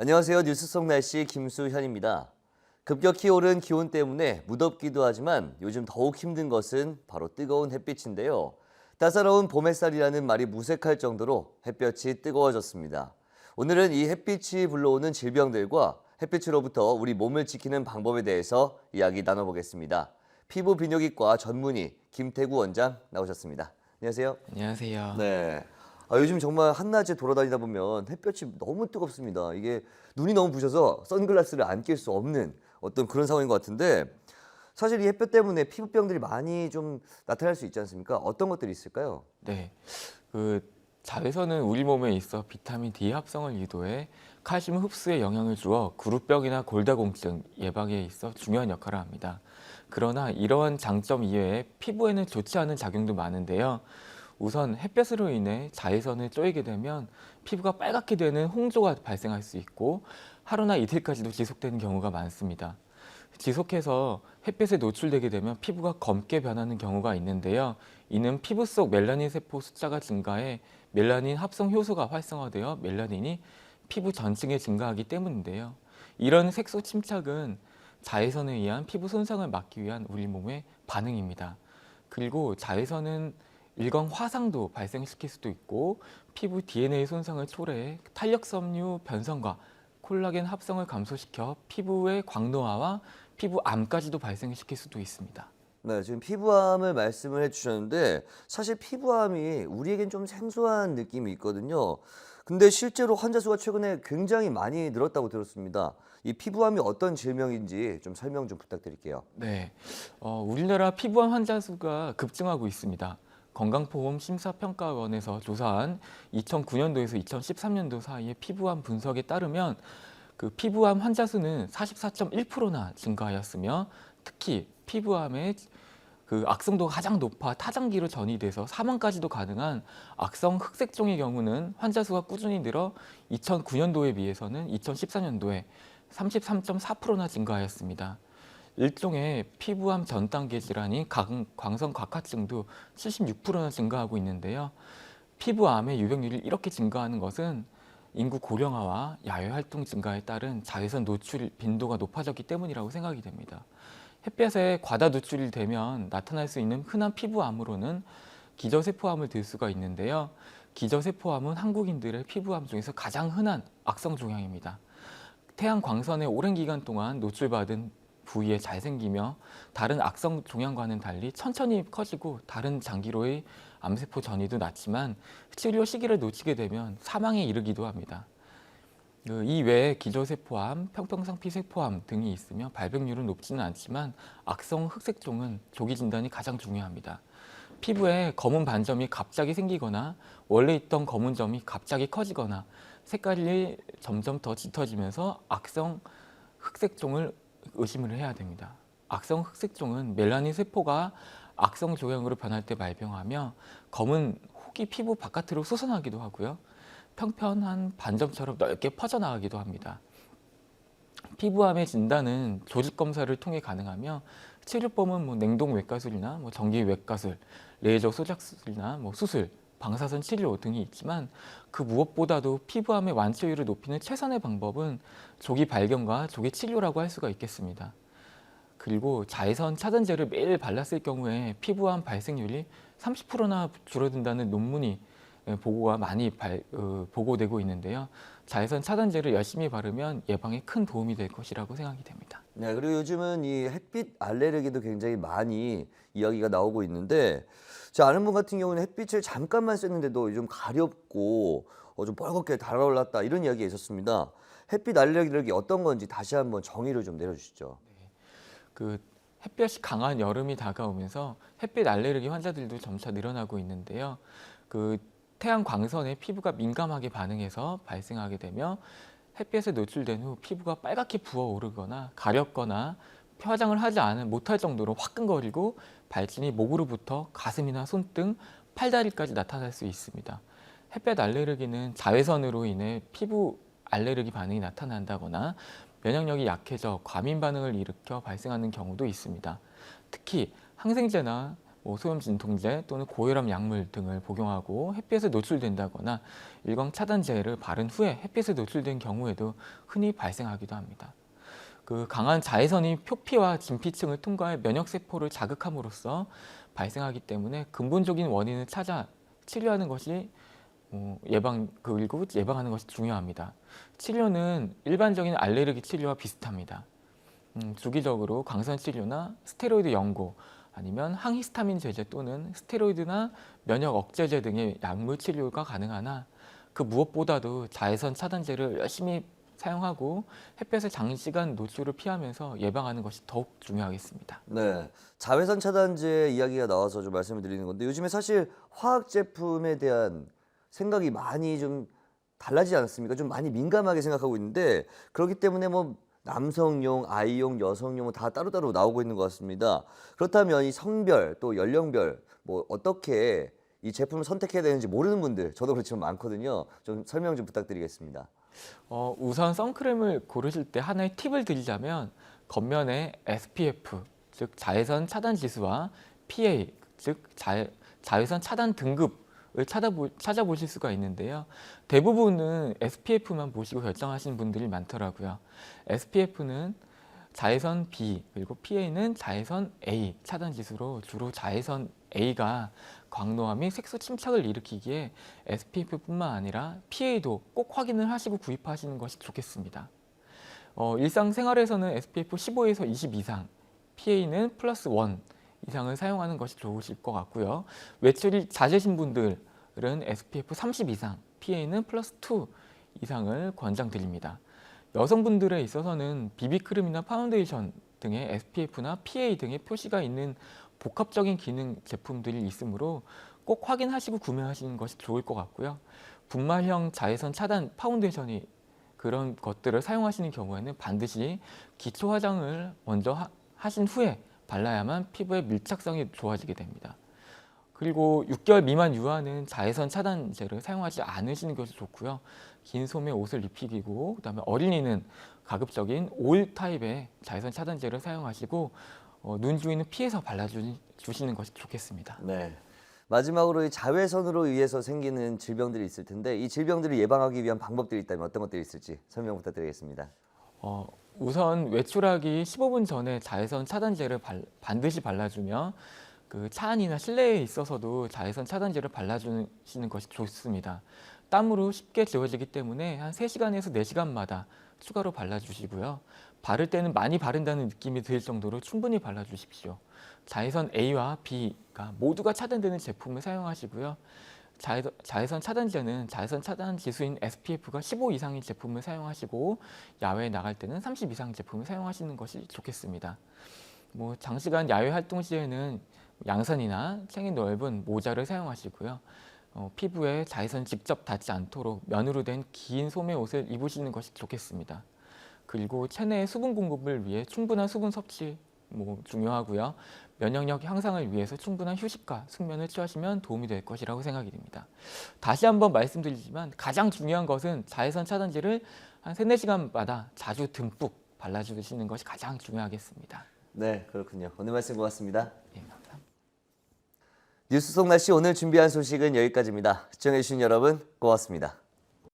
안녕하세요. 뉴스 속 날씨 김수현입니다. 급격히 오른 기온 때문에 무덥기도 하지만 요즘 더욱 힘든 것은 바로 뜨거운 햇빛인데요. 따사로운 봄 햇살이라는 말이 무색할 정도로 햇볕이 뜨거워졌습니다. 오늘은 이 햇빛이 불러오는 질병들과 햇빛으로부터 우리 몸을 지키는 방법에 대해서 이야기 나눠보겠습니다. 피부 비뇨기과 전문의 김태구 원장 나오셨습니다. 안녕하세요. 안녕하세요. 네. 요즘 정말 한낮에 돌아다니다 보면 햇볕이 너무 뜨겁습니다. 이게 눈이 너무 부셔서 선글라스를 안 낄 수 없는 어떤 그런 상황인 것 같은데 사실 이 햇볕 때문에 피부병들이 많이 좀 나타날 수 있지 않습니까? 어떤 것들이 있을까요? 네, 자외선은 우리 몸에 있어 비타민 D 합성을 유도해 칼슘 흡수에 영향을 주어 구루병이나 골다공증 예방에 있어 중요한 역할을 합니다. 그러나 이러한 장점 이외에 피부에는 좋지 않은 작용도 많은데요. 우선 햇볕으로 인해 자외선을 쬐게 되면 피부가 빨갛게 되는 홍조가 발생할 수 있고 하루나 이틀까지도 지속되는 경우가 많습니다. 지속해서 햇빛에 노출되게 되면 피부가 검게 변하는 경우가 있는데요. 이는 피부 속 멜라닌 세포 숫자가 증가해 멜라닌 합성 효소가 활성화되어 멜라닌이 피부 전층에 증가하기 때문인데요. 이런 색소 침착은 자외선에 의한 피부 손상을 막기 위한 우리 몸의 반응입니다. 그리고 자외선은 일광 화상도 발생시킬 수도 있고 피부 DNA 손상을 초래해 탄력섬유 변성과 콜라겐 합성을 감소시켜 피부의 광노화와 피부암까지도 발생시킬 수도 있습니다. 네, 지금 피부암을 말씀을 해주셨는데 사실 피부암이 우리에겐 좀 생소한 느낌이 있거든요. 근데 실제로 환자 수가 최근에 굉장히 많이 늘었다고 들었습니다. 이 피부암이 어떤 질병인지 좀 설명 좀 부탁드릴게요. 네, 우리나라 피부암 환자 수가 급증하고 있습니다. 건강보험 심사평가원에서 조사한 2009년도에서 2013년도 사이의 피부암 분석에 따르면 피부암 환자 수는 44.1%나 증가하였으며 특히 피부암의 악성도가 가장 높아 타장기로 전이돼서 사망까지도 가능한 악성 흑색종의 경우는 환자 수가 꾸준히 늘어 2009년도에 비해서는 2014년도에 33.4%나 증가하였습니다. 일종의 피부암 전 단계 질환인 광선곽하증도 76%나 증가하고 있는데요. 피부암의 유병률이 이렇게 증가하는 것은 인구 고령화와 야외활동 증가에 따른 자외선 노출 빈도가 높아졌기 때문이라고 생각이 됩니다. 햇볕에 과다 노출이 되면 나타날 수 있는 흔한 피부암으로는 기저세포암을 들 수가 있는데요. 기저세포암은 한국인들의 피부암 중에서 가장 흔한 악성 종양입니다. 태양 광선에 오랜 기간 동안 노출받은 부위에 잘 생기며 다른 악성 종양과는 달리 천천히 커지고 다른 장기로의 암세포 전이도 낮지만 치료 시기를 놓치게 되면 사망에 이르기도 합니다. 이 외에 기저세포암, 평평상피세포암 등이 있으며 발병률은 높지는 않지만 악성 흑색종은 조기 진단이 가장 중요합니다. 피부에 검은 반점이 갑자기 생기거나 원래 있던 검은 점이 갑자기 커지거나 색깔이 점점 더 짙어지면서 악성 흑색종을 의심을 해야 됩니다. 악성 흑색종은 멜라닌 세포가 악성 종양으로 변할 때 발병하며 검은 혹이 피부 바깥으로 솟아나기도 하고요. 평평한 반점처럼 넓게 퍼져나가기도 합니다. 피부암의 진단은 조직 검사를 통해 가능하며 치료법은 냉동 외과술이나 전기 외과술, 레이저 소작술이나 수술, 방사선 치료 등이 있지만 그 무엇보다도 피부암의 완치율을 높이는 최선의 방법은 조기 발견과 조기 치료라고 할 수가 있겠습니다. 그리고 자외선 차단제를 매일 발랐을 경우에 피부암 발생률이 30%나 줄어든다는 논문이 보고가 많이 보고되고 있는데요. 자외선 차단제를 열심히 바르면 예방에 큰 도움이 될 것이라고 생각이 됩니다. 네, 그리고 요즘은 이 햇빛 알레르기도 굉장히 많이 이야기가 나오고 있는데 제 아는 분 같은 경우는 햇빛을 잠깐만 쐈는데도 좀 가렵고 좀 빨갛게 달아올랐다 이런 이야기가 있었습니다. 햇빛 알레르기 어떤 건지 다시 한번 정의를 좀 내려주시죠. 그 햇볕이 강한 여름이 다가오면서 햇빛 알레르기 환자들도 점차 늘어나고 있는데요. 태양 광선에 피부가 민감하게 반응해서 발생하게 되며 햇볕에 노출된 후 피부가 빨갛게 부어오르거나 가렵거나 화장을 하지 못할 정도로 화끈거리고 발진이 목으로부터 가슴이나 손등, 팔다리까지 나타날 수 있습니다. 햇볕 알레르기는 자외선으로 인해 피부 알레르기 반응이 나타난다거나 면역력이 약해져 과민 반응을 일으켜 발생하는 경우도 있습니다. 특히 항생제나 소염 진통제 또는 고혈압 약물 등을 복용하고 햇빛에 노출된다거나 일광 차단제를 바른 후에 햇빛에 노출된 경우에도 흔히 발생하기도 합니다. 그 강한 자외선이 표피와 진피층을 통과해 면역 세포를 자극함으로써 발생하기 때문에 근본적인 원인을 찾아 치료하는 것이 그리고 예방하는 것이 중요합니다. 치료는 일반적인 알레르기 치료와 비슷합니다. 주기적으로 광선 치료나 스테로이드 연고 아니면 항히스타민 제제 또는 스테로이드나 면역 억제제 등의 약물 치료가 가능하나 그 무엇보다도 자외선 차단제를 열심히 사용하고 햇볕에 장시간 노출을 피하면서 예방하는 것이 더욱 중요하겠습니다. 네, 자외선 차단제 이야기가 나와서 좀 말씀을 드리는 건데 요즘에 사실 화학 제품에 대한 생각이 많이 좀 달라지지 않습니까? 좀 많이 민감하게 생각하고 있는데 그렇기 때문에 뭐 남성용, 아이용, 여성용 다 따로따로 나오고 있는 것 같습니다. 그렇다면 이 성별 또 연령별 뭐 어떻게 이 제품을 선택해야 되는지 모르는 분들 저도 그렇지만 많거든요. 좀 설명 좀 부탁드리겠습니다. 우선 선크림을 고르실 때 하나의 팁을 드리자면 겉면에 SPF, 즉 자외선 차단 지수와 PA, 즉 자외선 차단 등급을 찾아보실 수가 있는데요. 대부분은 SPF만 보시고 결정하시는 분들이 많더라고요. SPF는 자외선 B 그리고 PA는 자외선 A 차단 지수로 주로 자외선 A가 광노화 및 색소 침착을 일으키기에 SPF뿐만 아니라 PA도 꼭 확인을 하시고 구입하시는 것이 좋겠습니다. 일상생활에서는 SPF 15에서 20 이상, PA는 플러스 1 이상을 사용하는 것이 좋으실 것 같고요. 외출이 잦으신 분들은 SPF 30 이상, PA는 플러스 2 이상을 권장드립니다. 여성분들에 있어서는 비비크림이나 파운데이션 등의 SPF나 PA 등의 표시가 있는 복합적인 기능 제품들이 있으므로 꼭 확인하시고 구매하시는 것이 좋을 것 같고요. 분말형 자외선 차단 파운데이션이 그런 것들을 사용하시는 경우에는 반드시 기초 화장을 먼저 하신 후에 발라야만 피부의 밀착성이 좋아지게 됩니다. 그리고 6개월 미만 유아는 자외선 차단제를 사용하지 않으시는 것이 좋고요. 긴 소매 옷을 입히고 그다음에 어린이는 가급적인 오일 타입의 자외선 차단제를 사용하시고 눈 주위는 피해서 발라주시는 것이 좋겠습니다. 네. 마지막으로 이 자외선으로 의해서 생기는 질병들이 있을 텐데 이 질병들을 예방하기 위한 방법들이 있다면 어떤 것들이 있을지 설명 부탁드리겠습니다. 우선 외출하기 15분 전에 자외선 차단제를 반드시 발라주며 그 차 안이나 실내에 있어서도 자외선 차단제를 발라주시는 것이 좋습니다. 땀으로 쉽게 지워지기 때문에 한 3시간에서 4시간마다 추가로 발라주시고요. 바를 때는 많이 바른다는 느낌이 들 정도로 충분히 발라주십시오. 자외선 A와 B가 모두가 차단되는 제품을 사용하시고요. 자외선 차단제는 자외선 차단 지수인 SPF가 15 이상인 제품을 사용하시고 야외에 나갈 때는 30 이상 제품을 사용하시는 것이 좋겠습니다. 장시간 야외 활동 시에는 양산이나 챙이 넓은 모자를 사용하시고요. 피부에 자외선 직접 닿지 않도록 면으로 된 긴 소매 옷을 입으시는 것이 좋겠습니다. 그리고 체내의 수분 공급을 위해 충분한 수분 섭취 중요하고요. 면역력 향상을 위해서 충분한 휴식과 숙면을 취하시면 도움이 될 것이라고 생각이 됩니다. 다시 한번 말씀드리지만 가장 중요한 것은 자외선 차단제를 한 3-4시간마다 자주 듬뿍 발라주시는 것이 가장 중요하겠습니다. 네, 그렇군요. 오늘 말씀 고맙습니다. 네, 감사합니다. 뉴스 속 날씨 오늘 준비한 소식은 여기까지입니다. 시청해주신 여러분 고맙습니다.